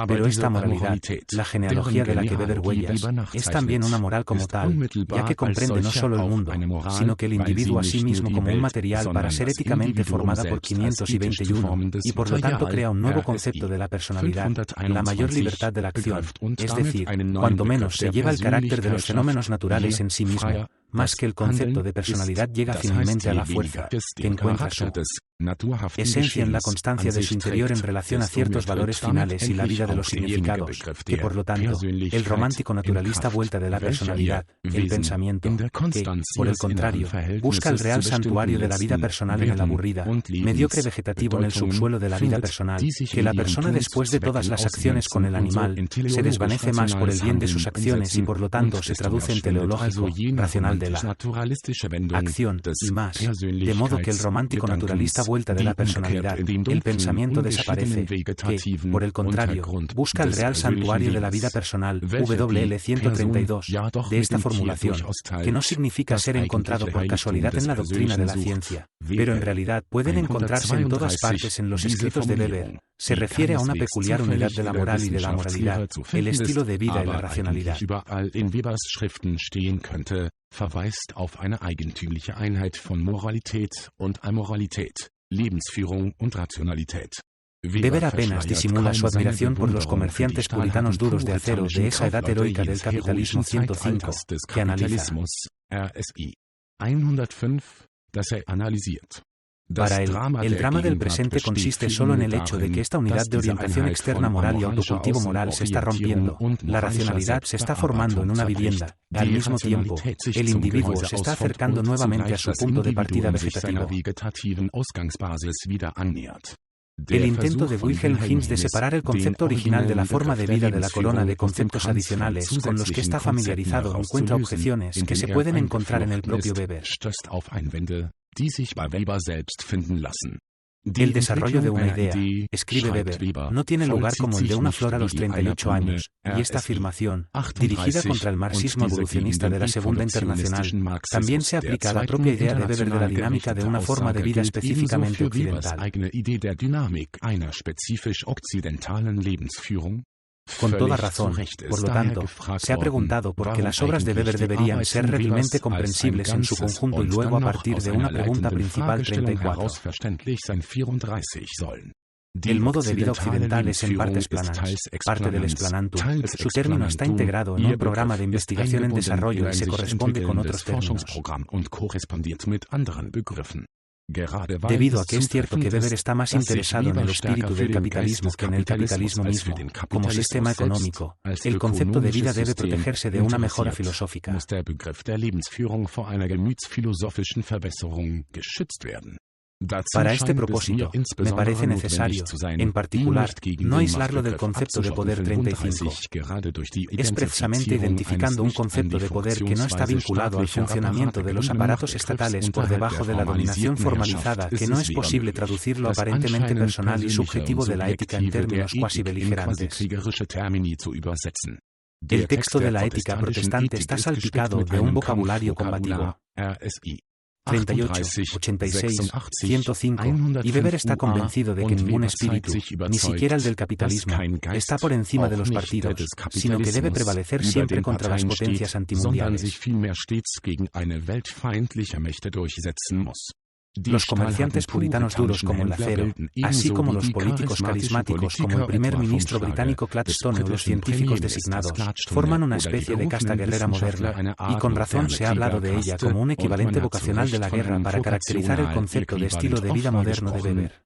Pero esta moralidad, la genealogía de la que Weber huellas, es también una moral como tal, ya que comprende no solo el mundo, sino que el individuo a sí mismo como un material para ser éticamente formada por 521, y por lo tanto crea un nuevo concepto de la personalidad, la mayor libertad de la acción, es decir, cuando menos se lleva el carácter de los fenómenos naturales en sí mismo, más que el concepto de personalidad llega finalmente a la fuerza, que encuentra su esencia en la constancia de su interior en relación a ciertos valores finales y la vida de los significados, que por lo tanto, el romántico naturalista vuelta de la personalidad, el pensamiento, que, por el contrario, busca el real santuario de la vida personal en el aburrida, mediocre vegetativo en el subsuelo de la vida personal, que la persona después de todas las acciones con el animal, se desvanece más por el bien de sus acciones y por lo tanto se traduce en teleológico, racional de la acción, y más, de modo que el romántico naturalista vuelta de la personalidad, el pensamiento desaparece, que, por el contrario, busca el real santuario de la vida personal, WL 132, de esta formulación, que no significa ser encontrado por casualidad en la doctrina de la ciencia, pero en realidad pueden encontrarse en todas partes en los escritos de Weber, se refiere a una peculiar unidad de la moral y de la moralidad, el estilo de vida y la racionalidad. Verweist auf eine eigentümliche Einheit von Moralität und Amoralität, Lebensführung und Rationalität. Weber apenas disimula su admiración por los comerciantes puritanos duros de acero de esa edad heroica del capitalismo 105, que analiza. RSI 105, das analysiert. Para él, el drama del presente consiste solo en el hecho de que esta unidad de orientación externa moral y autocultivo moral se está rompiendo, la racionalidad se está formando en una vivienda, al mismo tiempo, el individuo se está acercando nuevamente a su punto de partida vegetativo. El intento de Wilhelm Hinz de separar el concepto original de la forma de vida de la corona de conceptos adicionales con los que está familiarizado encuentra objeciones que se pueden encontrar en el propio Weber. El desarrollo de una idea, escribe Weber, no tiene lugar como el de una flor a los 38 años, y esta afirmación, dirigida contra el marxismo evolucionista de la Segunda Internacional, también se aplica a la propia idea de Weber de la dinámica de una forma de vida específicamente occidental. Con toda razón, por lo tanto, se ha preguntado por qué las obras de Weber deberían ser realmente comprensibles en su conjunto y luego a partir de una pregunta principal 34. El modo de vida occidental es en partes planas, parte del Esplanantum. Su término está integrado en un programa de investigación en desarrollo y se corresponde con otros términos. Debido a que es cierto que Weber está más interesado en el espíritu del capitalismo que en el capitalismo mismo, como sistema económico, el concepto de vida debe protegerse de una mejora filosófica. Para este propósito, me parece necesario, en particular, no aislarlo del concepto de poder 35. Es precisamente identificando un concepto de poder que no está vinculado al funcionamiento de los aparatos estatales por debajo de la dominación formalizada que no es posible traducirlo aparentemente personal y subjetivo de la ética en términos cuasi beligerantes. El texto de la ética protestante está salpicado de un vocabulario combativo. 38, 86, 105, y Weber está convencido de que ningún espíritu, ni siquiera el del capitalismo, está por encima de los partidos, sino que debe prevalecer siempre contra las potencias antimundiales. Los comerciantes puritanos duros como el acero, así como los políticos carismáticos como el primer ministro británico Gladstone o los científicos designados, forman una especie de casta guerrera moderna, y con razón se ha hablado de ella como un equivalente vocacional de la guerra para caracterizar el concepto de estilo de vida moderno de Weber.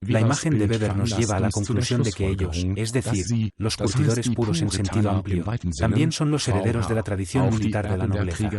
La imagen de Weber nos lleva a la conclusión de que ellos, es decir, los curtidores puros en sentido amplio, también son los herederos de la tradición militar de la nobleza.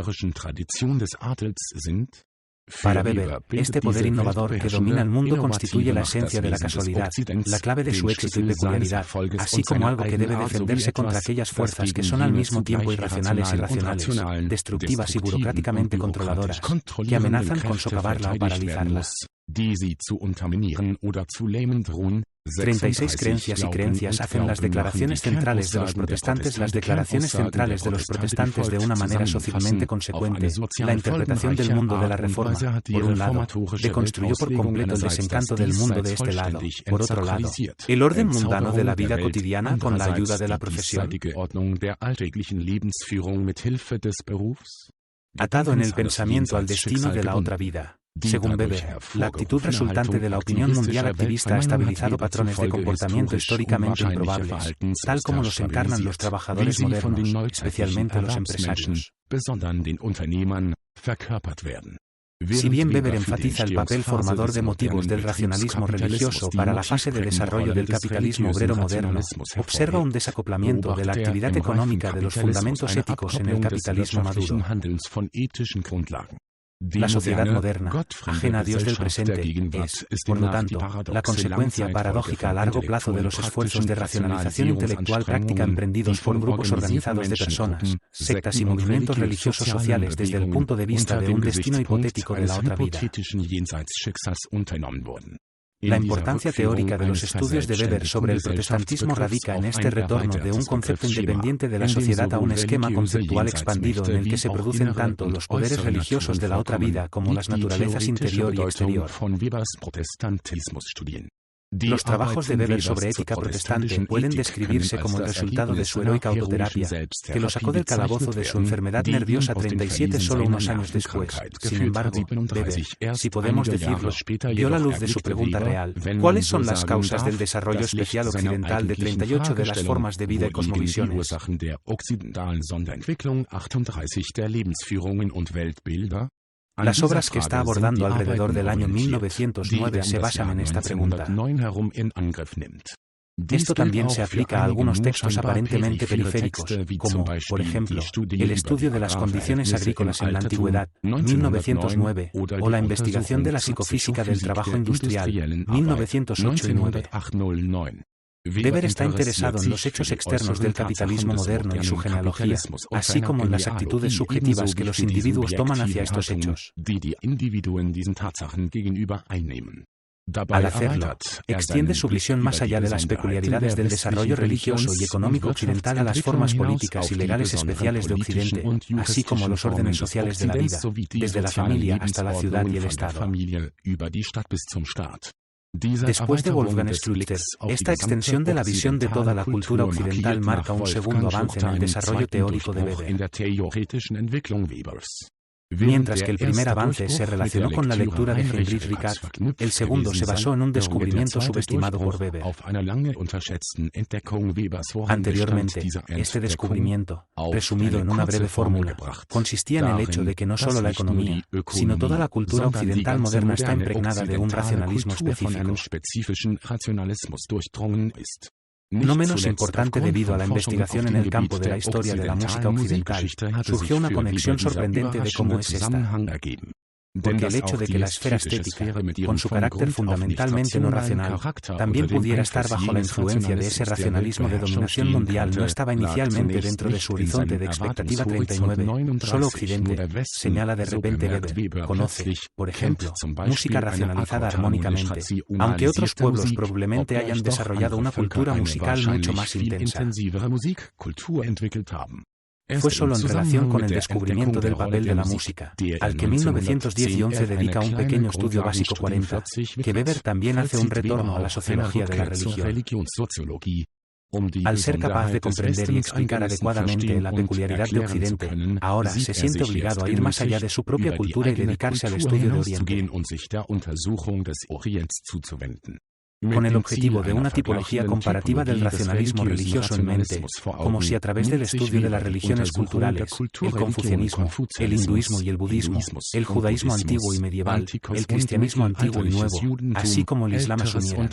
Para Weber, este poder innovador que domina el mundo constituye la esencia de la casualidad, la clave de su éxito y peculiaridad, así como algo que debe defenderse contra aquellas fuerzas que son al mismo tiempo irracionales y racionales, destructivas y burocráticamente controladoras, que amenazan con socavarla o paralizarla. die sie zu unterminieren oder zu lähmen drohen. 36 creencias y creencias hacen las declaraciones centrales de los protestantes las declaraciones centrales de los protestantes de una manera socialmente consecuente. La interpretación del mundo de la Reforma, por un lado, deconstruyó por completo el desencanto del mundo de este lado. Por otro lado, el orden mundano de la vida cotidiana con la ayuda de la profesión. Atado en el pensamiento al destino de la otra vida. Según Weber, la actitud resultante de la opinión mundial activista ha estabilizado patrones de comportamiento históricamente improbables, tal como los encarnan los trabajadores modernos, especialmente los empresarios. Si bien Weber enfatiza el papel formador de motivos del racionalismo religioso para la fase de desarrollo del capitalismo obrero moderno, observa un desacoplamiento de la actividad económica de los fundamentos éticos en el capitalismo maduro. La sociedad moderna, ajena a Dios del presente, es, por lo tanto, la consecuencia paradójica a largo plazo de los esfuerzos de racionalización intelectual práctica emprendidos por grupos organizados de personas, sectas y movimientos religiosos sociales desde el punto de vista de un destino hipotético de la otra vida. La importancia teórica de los estudios de Weber sobre el protestantismo radica en este retorno de un concepto independiente de la sociedad a un esquema conceptual expandido en el que se producen tanto los poderes religiosos de la otra vida como las naturalezas interior y exterior. Los trabajos de Weber sobre ética protestante pueden describirse como el resultado de su heroica autoterapia, que lo sacó del calabozo de su enfermedad nerviosa 37 solo unos años después. Sin embargo, Weber, si podemos decirlo, vio la luz de su pregunta real: ¿cuáles son las causas del desarrollo especial occidental de 38 de las formas de vida y cosmovisiones? Las obras que está abordando alrededor del año 1909 se basan en esta pregunta. Esto también se aplica a algunos textos aparentemente periféricos, como, por ejemplo, el estudio de las condiciones agrícolas en la antigüedad, 1909, o la investigación de la psicofísica del trabajo industrial, 1908 y 9. Weber está interesado en los hechos externos del capitalismo moderno y su genealogía, así como en las actitudes subjetivas que los individuos toman hacia estos hechos. Al hacerlo, extiende su visión más allá de las peculiaridades del desarrollo religioso y económico occidental a las formas políticas y legales especiales de Occidente, así como los órdenes sociales de la vida, desde la familia hasta la ciudad y el Estado. Después de Wolfgang Schulter, esta extensión de la visión de toda la cultura occidental marca un segundo avance en el desarrollo teórico de Weber. Mientras que el primer avance se relacionó con la lectura de Heinrich Rickard, el segundo se basó en un descubrimiento subestimado por Weber. Anteriormente, este descubrimiento, resumido en una breve fórmula, consistía en el hecho de que no solo la economía, sino toda la cultura occidental moderna está impregnada de un racionalismo específico. No menos importante debido a la investigación en el campo de la historia de la música occidental, surgió una conexión sorprendente de cómo es esta. Porque el hecho de que la esfera estética, con su carácter fundamentalmente no racional, también pudiera estar bajo la influencia de ese racionalismo de dominación mundial no estaba inicialmente dentro de su horizonte de expectativa 39, solo Occidente, señala de repente Weber, conoce, por ejemplo, música racionalizada armónicamente, aunque otros pueblos probablemente hayan desarrollado una cultura musical mucho más intensa. Fue solo en relación con el descubrimiento del papel de la música, al que 1910 y 11 dedica un pequeño estudio básico 40, que Weber también hace un retorno a la sociología de la religión. Al ser capaz de comprender y explicar adecuadamente la peculiaridad de Occidente, ahora se siente obligado a ir más allá de su propia cultura y dedicarse al estudio de Oriente. Con el objetivo de una tipología comparativa del racionalismo religioso en mente, como si a través del estudio de las religiones culturales, el confucianismo, el hinduismo y el budismo, el judaísmo antiguo y medieval, el cristianismo antiguo y nuevo, así como el islam asumieran.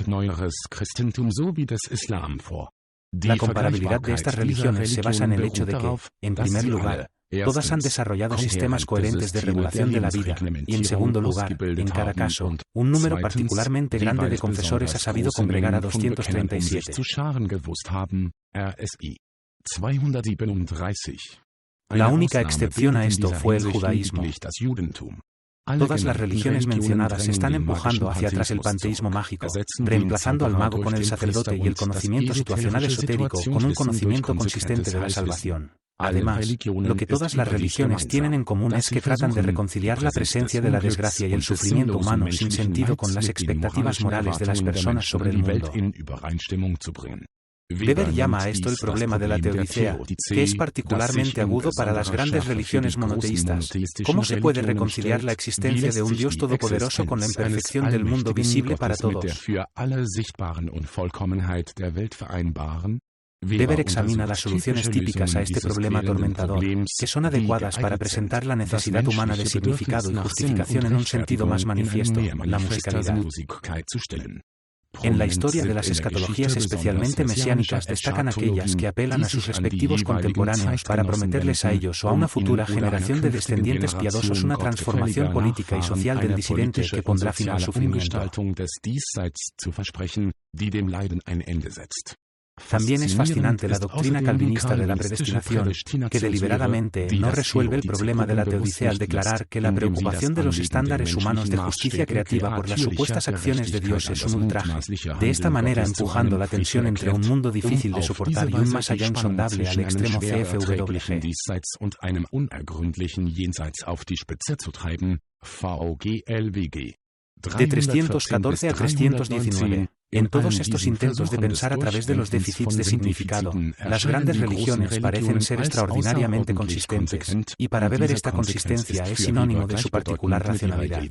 La comparabilidad de estas religiones se basa en el hecho de que, en primer lugar, todas han desarrollado sistemas coherentes de regulación de la vida, y en segundo lugar, en cada caso, un número particularmente grande de confesores ha sabido congregar a 237. La única excepción a esto fue el judaísmo. Todas las religiones mencionadas están empujando hacia atrás el panteísmo mágico, reemplazando al mago con el sacerdote y el conocimiento situacional esotérico con un conocimiento consistente de la salvación. Además, lo que todas las religiones tienen en común es que tratan de reconciliar la presencia de la desgracia y el sufrimiento humano sin sentido con las expectativas morales de las personas sobre el mundo. Weber llama a esto el problema de la teodicea, que es particularmente agudo para las grandes religiones monoteístas. ¿Cómo se puede reconciliar la existencia de un Dios todopoderoso con la imperfección del mundo visible para todos? Weber examina las soluciones típicas a este problema atormentador, que son adecuadas para presentar la necesidad humana de significado y justificación en un sentido más manifiesto, la musicalidad. En la historia de las escatologías especialmente mesiánicas destacan aquellas que apelan a sus respectivos contemporáneos para prometerles a ellos o a una futura generación de descendientes piadosos una transformación política y social del disidente que pondrá fin al sufrimiento. También es fascinante la doctrina calvinista de la predestinación, que deliberadamente no resuelve el problema de la teodicea al declarar que la preocupación de los estándares humanos de justicia creativa por las supuestas acciones de Dios es un ultraje, de esta manera empujando la tensión entre un mundo difícil de soportar y un más allá insondable al extremo CFWG. De 314 a 319. En todos estos intentos de pensar a través de los déficits de significado, las grandes religiones parecen ser extraordinariamente consistentes, y para Weber esta consistencia es sinónimo de su particular racionalidad.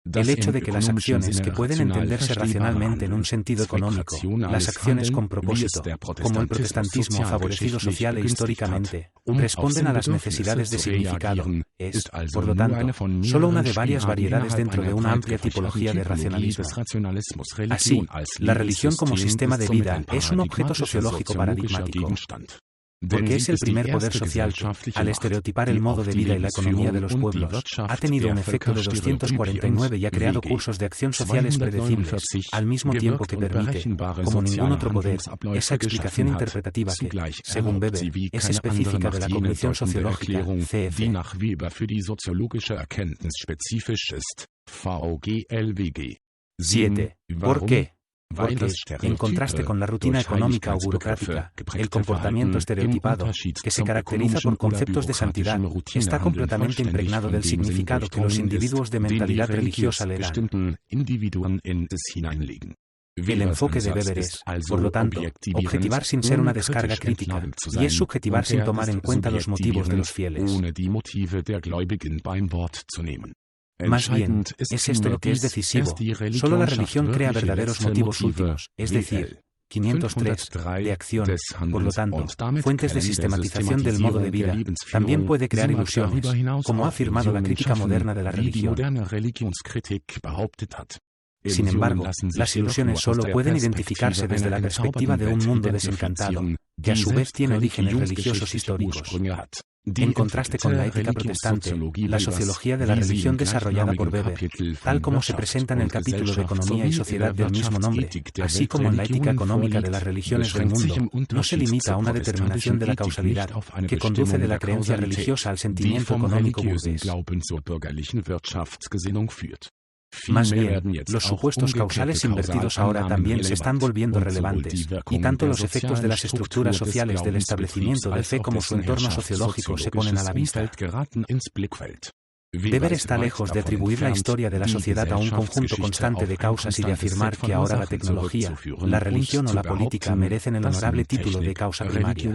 El hecho de que las acciones que pueden entenderse racionalmente en un sentido económico, las acciones con propósito, como el protestantismo ha favorecido social e históricamente, responden a las necesidades de significado, es, por lo tanto, solo una de varias variedades dentro de una amplia tipología de racionalismo. Así, la religión como sistema de vida es un objeto sociológico paradigmático. Porque es el primer poder social que, al estereotipar el modo de vida y la economía de los pueblos, ha tenido un efecto de 249 y ha creado cursos de acción sociales predecibles, al mismo tiempo que permite, como ningún otro poder, esa explicación interpretativa que, según Weber, es específica de la cognición sociológica, CF. 7. ¿Por qué? Porque, en contraste con la rutina económica o burocrática, el comportamiento estereotipado, que se caracteriza por conceptos de santidad, está completamente impregnado del significado que los individuos de mentalidad religiosa le dan. El enfoque de Weber es, por lo tanto, objetivar sin ser una descarga crítica, y es subjetivar sin tomar en cuenta los motivos de los fieles. Más bien, es esto lo que es decisivo. Solo la religión crea verdaderos motivos últimos, es decir, 503, de acción. Por lo tanto, fuentes de sistematización del modo de vida. También puede crear ilusiones, como ha afirmado la crítica moderna de la religión. Sin embargo, las ilusiones solo pueden identificarse desde la perspectiva de un mundo desencantado, que a su vez tiene orígenes religiosos históricos. En contraste con la ética protestante, la sociología de la religión desarrollada por Weber, tal como se presenta en el capítulo de Economía y Sociedad del mismo nombre, así como en la ética económica de las religiones del mundo, no se limita a una determinación de la causalidad, que conduce de la creencia religiosa al sentimiento económico burgués. Más bien, los supuestos causales invertidos ahora también se están volviendo relevantes, y tanto los efectos de las estructuras sociales del establecimiento de fe como su entorno sociológico se ponen a la vista. Weber está lejos de atribuir la historia de la sociedad a un conjunto constante de causas y de afirmar que ahora la tecnología, la religión o la política merecen el honorable título de causa primaria.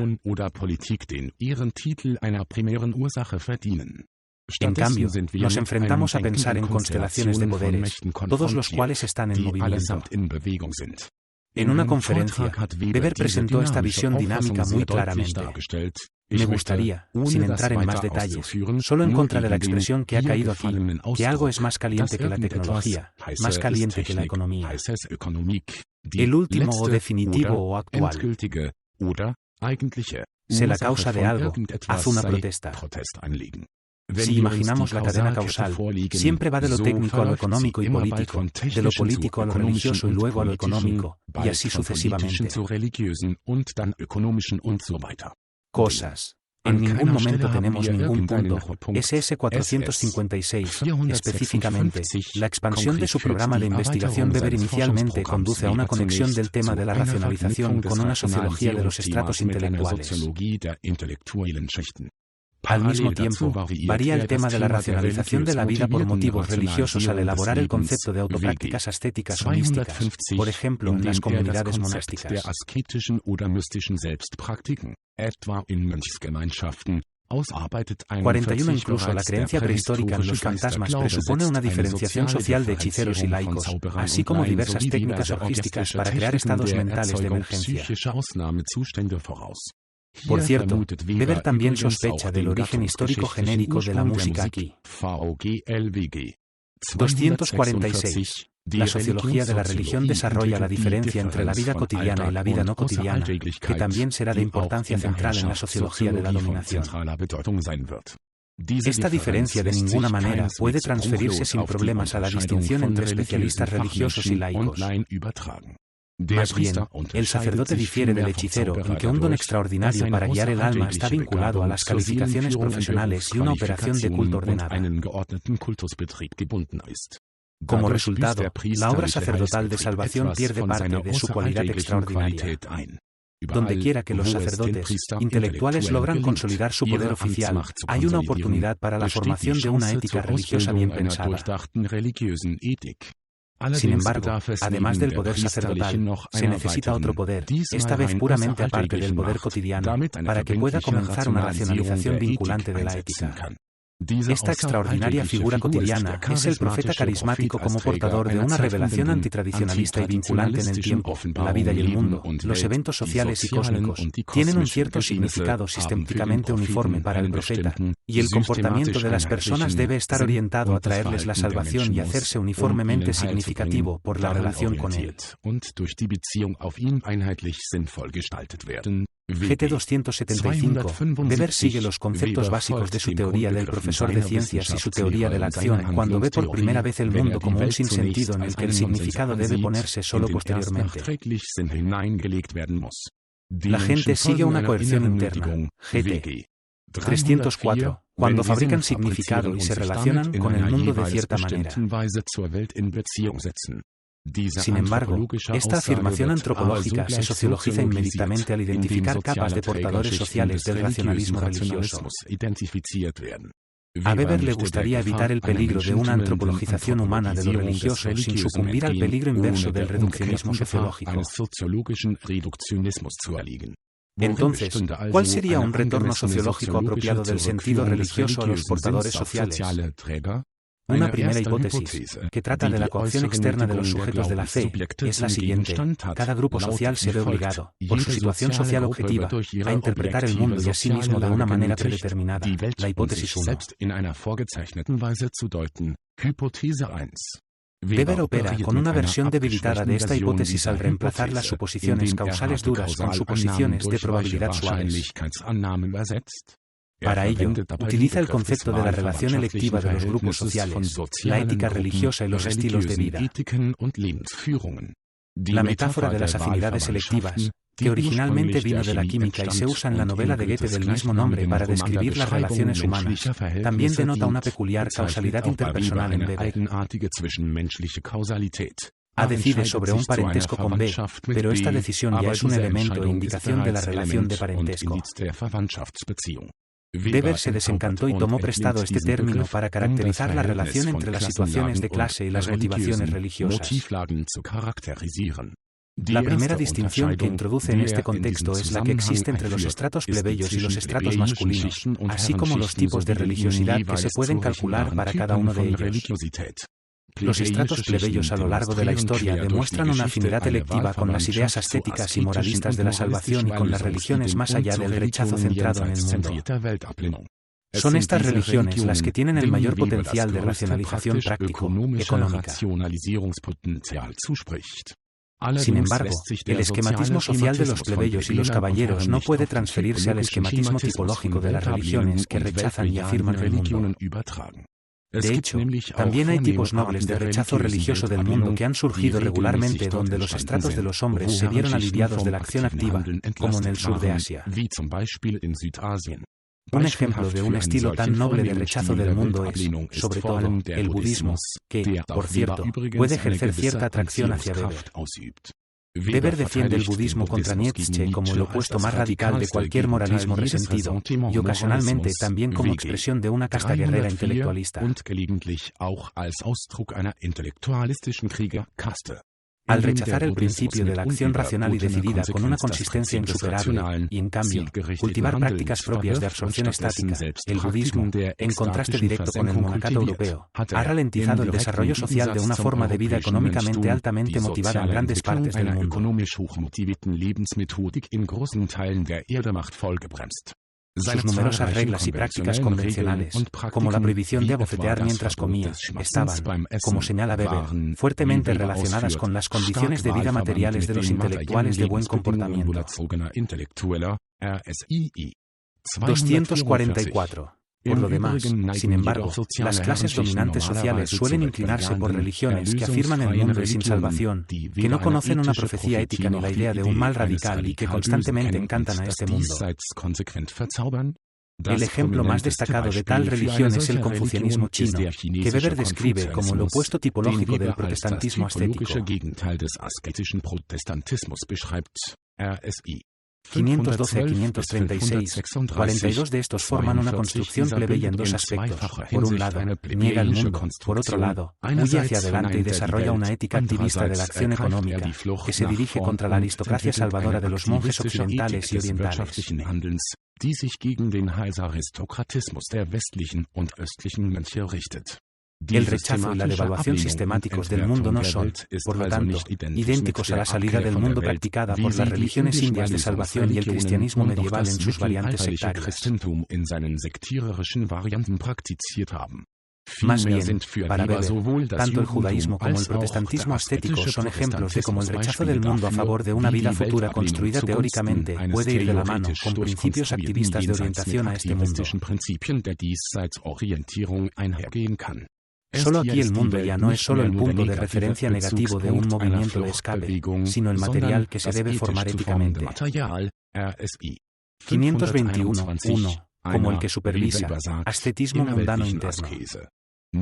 En cambio, nos enfrentamos a pensar en constelaciones de poderes, todos los cuales están en movimiento. En una conferencia, Weber presentó esta visión dinámica muy claramente. Me gustaría, sin entrar en más detalles, solo en contra de la expresión que ha caído aquí, que algo es más caliente que la tecnología, más caliente que la economía. El último o definitivo o actual. Sé la causa de algo, haz una protesta. Si imaginamos la cadena causal, siempre va de lo técnico a lo económico y político, de lo político a lo religioso y luego a lo económico, y así sucesivamente. Cosas. En ningún momento tenemos ningún punto. SS-456, específicamente, la expansión de su programa de investigación Weber inicialmente conduce a una conexión del tema de la racionalización con una sociología de los estratos intelectuales. Al mismo tiempo, varía el tema de la racionalización de la vida por motivos religiosos al elaborar el concepto de autoprácticas ascéticas o místicas, por ejemplo, en las comunidades monásticas. 41 Incluso la creencia prehistórica en los fantasmas presupone una diferenciación social de hechiceros y laicos, así como diversas técnicas orgísticas para crear estados mentales de emergencia. Por cierto, Weber también sospecha del origen histórico genérico de la música aquí. 246. La sociología de la religión desarrolla la diferencia entre la vida cotidiana y la vida no cotidiana, que también será de importancia central en la sociología de la dominación. Esta diferencia de ninguna manera puede transferirse sin problemas a la distinción entre especialistas religiosos y laicos. Más bien, el sacerdote difiere del hechicero en que un don extraordinario para guiar el alma está vinculado a las calificaciones profesionales y una operación de culto ordenada. Como resultado, la obra sacerdotal de salvación pierde parte de su cualidad extraordinaria. Donde quiera que los sacerdotes intelectuales logran consolidar su poder oficial, hay una oportunidad para la formación de una ética religiosa bien pensada. Sin embargo, además del poder sacerdotal, se necesita otro poder, esta vez puramente aparte del poder cotidiano, para que pueda comenzar una racionalización vinculante de la ética. Esta extraordinaria figura cotidiana es el profeta carismático como portador de una revelación antitradicionalista y vinculante en el tiempo, la vida y el mundo. Los eventos sociales y cósmicos tienen un cierto significado sistemáticamente uniforme para el profeta, y el comportamiento de las personas debe estar orientado a traerles la salvación y hacerse uniformemente significativo por la relación con él. GT 275, Weber sigue los conceptos básicos de su teoría del profesor de ciencias y su teoría de la acción cuando ve por primera vez el mundo como un sinsentido en el que el significado debe ponerse solo posteriormente. La gente sigue una coerción interna. GT 304, cuando fabrican significado y se relacionan con el mundo de cierta manera. Sin embargo, esta afirmación antropológica se sociologiza inmediatamente al identificar capas de portadores sociales del racionalismo religioso. A Weber le gustaría evitar el peligro de una antropologización humana de lo religioso sin sucumbir al peligro inverso del reduccionismo sociológico. Entonces, ¿cuál sería un retorno sociológico apropiado del sentido religioso a los portadores sociales? Una primera hipótesis, que trata de la coacción externa de los sujetos de la fe, es la siguiente: cada grupo social se ve obligado, por su situación social objetiva, a interpretar el mundo y a sí mismo de una manera predeterminada. La hipótesis 1. Weber opera con una versión debilitada de esta hipótesis al reemplazar las suposiciones causales duras con suposiciones de probabilidad suaves. Para ello, utiliza el concepto de la relación electiva de los grupos sociales, la ética religiosa y los estilos de vida. La metáfora de las afinidades selectivas, que originalmente vino de la química y se usa en la novela de Goethe del mismo nombre para describir las relaciones humanas, también denota una peculiar causalidad interpersonal en Weber. A decide sobre un parentesco con B, pero esta decisión ya es un elemento e indicación de la relación de parentesco. Weber se desencantó y tomó prestado este término para caracterizar la relación entre las situaciones de clase y las motivaciones religiosas. La primera distinción que introduce en este contexto es la que existe entre los estratos plebeyos y los estratos masculinos, así como los tipos de religiosidad que se pueden calcular para cada uno de ellos. Los estratos plebeyos a lo largo de la historia demuestran una afinidad electiva con las ideas ascéticas y moralistas de la salvación y con las religiones más allá del rechazo centrado en el mundo. Son estas religiones las que tienen el mayor potencial de racionalización práctico-económica. Sin embargo, el esquematismo social de los plebeyos y los caballeros no puede transferirse al esquematismo tipológico de las religiones que rechazan y afirman el mundo. De hecho, también hay tipos nobles de rechazo religioso del mundo que han surgido regularmente donde los estratos de los hombres se vieron aliviados de la acción activa, como en el sur de Asia. Un ejemplo de un estilo tan noble de rechazo del mundo es, sobre todo, el budismo, que, por cierto, puede ejercer cierta atracción hacia Weber. Weber defiende el budismo contra Nietzsche como el opuesto más radical de cualquier moralismo resentido, y ocasionalmente también como expresión de una casta guerrera intelectualista. Al rechazar el principio de la acción racional y decidida con una consistencia insuperable, y en cambio, cultivar prácticas propias de absorción estática, el budismo, en contraste directo con el monacato europeo, ha ralentizado el desarrollo social de una forma de vida económicamente altamente motivada en grandes partes del mundo. Sus numerosas reglas y prácticas convencionales, como la prohibición de abofetear mientras comía, estaban, como señala Weber, fuertemente relacionadas con las condiciones de vida materiales de los intelectuales de buen comportamiento. 244. Por lo demás, sin embargo, las clases dominantes sociales suelen inclinarse por religiones que afirman el mundo es sin salvación, que no conocen una profecía ética ni la idea de un mal radical y que constantemente encantan a este mundo. El ejemplo más destacado de tal religión es el confucianismo chino, que Weber describe como el opuesto tipológico del protestantismo ascético. 512 a 536, 42 de estos forman una construcción plebeya en dos aspectos. Por un lado, niega el mundo, por otro lado, huye hacia adelante y desarrolla una ética activista de la acción económica, que se dirige contra la aristocracia salvadora de los monjes occidentales y orientales. El rechazo y la devaluación sistemáticos del mundo no son, por lo tanto, idénticos a la salida del mundo practicada por las religiones indias de salvación y el cristianismo medieval en sus variantes sectarias. Más bien, para Weber, tanto el judaísmo como el protestantismo ascético son ejemplos de cómo el rechazo del mundo a favor de una vida futura construida teóricamente puede ir de la mano con principios activistas de orientación a este mundo. Solo aquí el mundo ya no es solo el punto de referencia negativo de un movimiento de escape, sino el material que se debe formar éticamente. 521.1. Como el que supervisa, ascetismo mundano interno.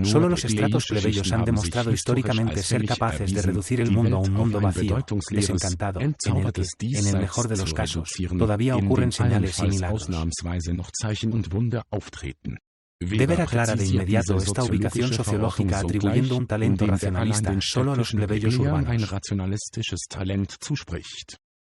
Solo los estratos plebeyos han demostrado históricamente ser capaces de reducir el mundo a un mundo vacío, desencantado, en el que, en el mejor de los casos, todavía ocurren señales y milagros. Weber aclara de inmediato esta ubicación sociológica atribuyendo un talento racionalista solo a los plebeyos urbanos.